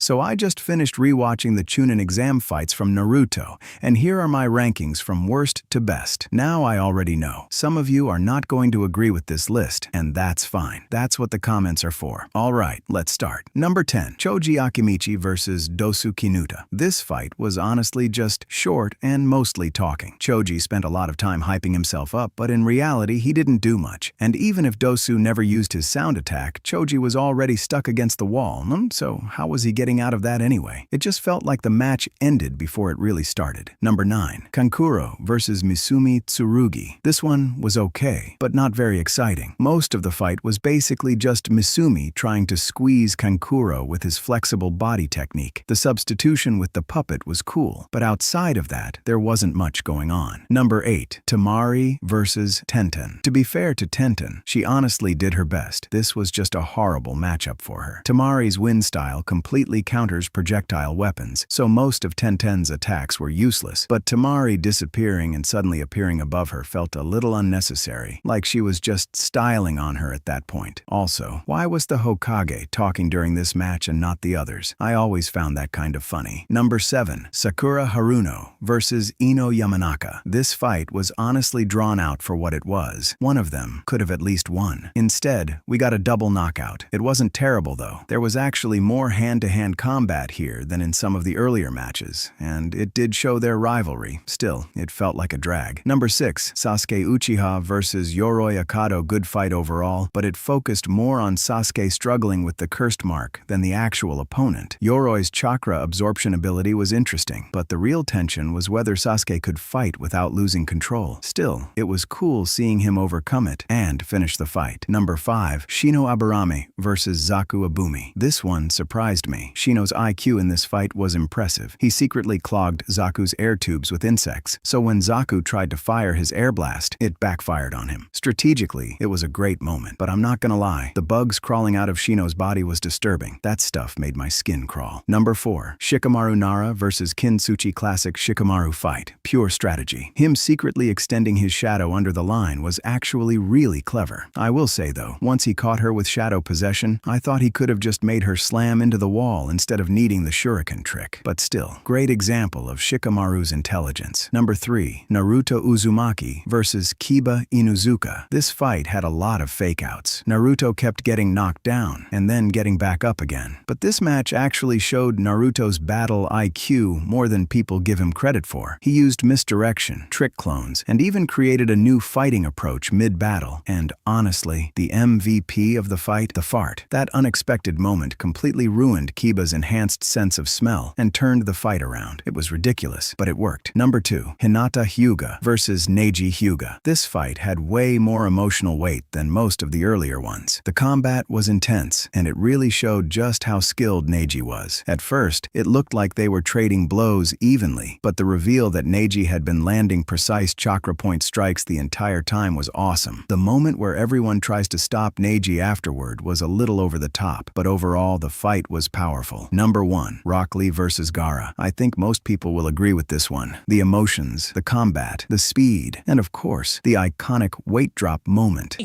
So I just finished rewatching the Chunin exam fights from Naruto, and here are my rankings from worst to best. Now I already know. Some of you are not going to agree with this list, and that's fine. That's what the comments are for. Alright, let's start. Number 10. Choji Akimichi versus Dosu Kinuta. This fight was honestly just short and mostly talking. Choji spent a lot of time hyping himself up, but in reality he didn't do much. And even if Dosu never used his sound attack, Choji was already stuck against the wall, so how was he getting out of that anyway? It just felt like the match ended before it really started. Number 9. Kankuro versus Misumi Tsurugi. This one was okay, but not very exciting. Most of the fight was basically just Misumi trying to squeeze Kankuro with his flexible body technique. The substitution with the puppet was cool, but outside of that, there wasn't much going on. Number 8. Temari versus Tenten. To be fair to Tenten, she honestly did her best. This was just a horrible matchup for her. Temari's wind style completely counters projectile weapons, so most of Tenten's attacks were useless, but Temari disappearing and suddenly appearing above her felt a little unnecessary, like she was just styling on her at that point. Also, why was the Hokage talking during this match and not the others? I always found that kind of funny. Number 7. Sakura Haruno versus Ino Yamanaka. This fight was honestly drawn out for what it was. One of them could have at least won. Instead, we got a double knockout. It wasn't terrible though. There was actually more hand-to-hand combat here than in some of the earlier matches, and it did show their rivalry. Still, it felt like a drag. Number 6. Sasuke Uchiha versus Yoroi Akado. Good fight overall, but it focused more on Sasuke struggling with the cursed mark than the actual opponent. Yoroi's chakra absorption ability was interesting, but the real tension was whether Sasuke could fight without losing control. Still, it was cool seeing him overcome it and finish the fight. Number 5. Shino Aburame versus Zaku Abumi. This one surprised me. Shino's IQ in this fight was impressive. He secretly clogged Zaku's air tubes with insects, so when Zaku tried to fire his air blast, it backfired on him. Strategically, it was a great moment, but I'm not gonna lie, the bugs crawling out of Shino's body was disturbing. That stuff made my skin crawl. Number 4. Shikamaru Nara versus Kintsuchi. Classic Shikamaru fight. Pure strategy. Him secretly extending his shadow under the line was actually really clever. I will say though, once he caught her with shadow possession, I thought he could have just made her slam into the wall instead of needing the shuriken trick. But still, great example of Shikamaru's intelligence. Number 3. Naruto Uzumaki versus Kiba Inuzuka. This fight had a lot of fake-outs. Naruto kept getting knocked down and then getting back up again. But this match actually showed Naruto's battle IQ more than people give him credit for. He used misdirection, trick clones, and even created a new fighting approach mid-battle. And honestly, the MVP of the fight, the fart. That unexpected moment completely ruined Kiba's enhanced sense of smell and turned the fight around. It was ridiculous, but it worked. Number 2. Hinata Hyuga versus Neji Hyuga. This fight had way more emotional weight than most of the earlier ones. The combat was intense, and it really showed just how skilled Neji was. At first, it looked like they were trading blows evenly, but the reveal that Neji had been landing precise chakra point strikes the entire time was awesome. The moment where everyone tries to stop Neji afterward was a little over the top, but overall the fight was powerful. Number 1. Rock Lee versus Gaara. I think most people will agree with this one. The emotions, the combat, the speed, and of course, the iconic weight drop moment.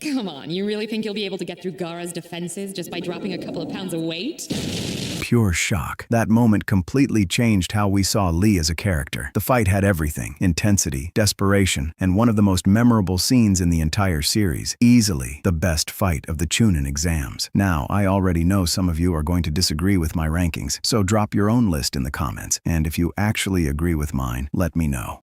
Come on, you really think you'll be able to get through Gaara's defenses just by dropping a couple of pounds of weight? Pure shock. That moment completely changed how we saw Lee as a character. The fight had everything: intensity, desperation, and one of the most memorable scenes in the entire series. Easily the best fight of the Chunin exams. Now, I already know some of you are going to disagree with my rankings, so drop your own list in the comments, and if you actually agree with mine, let me know.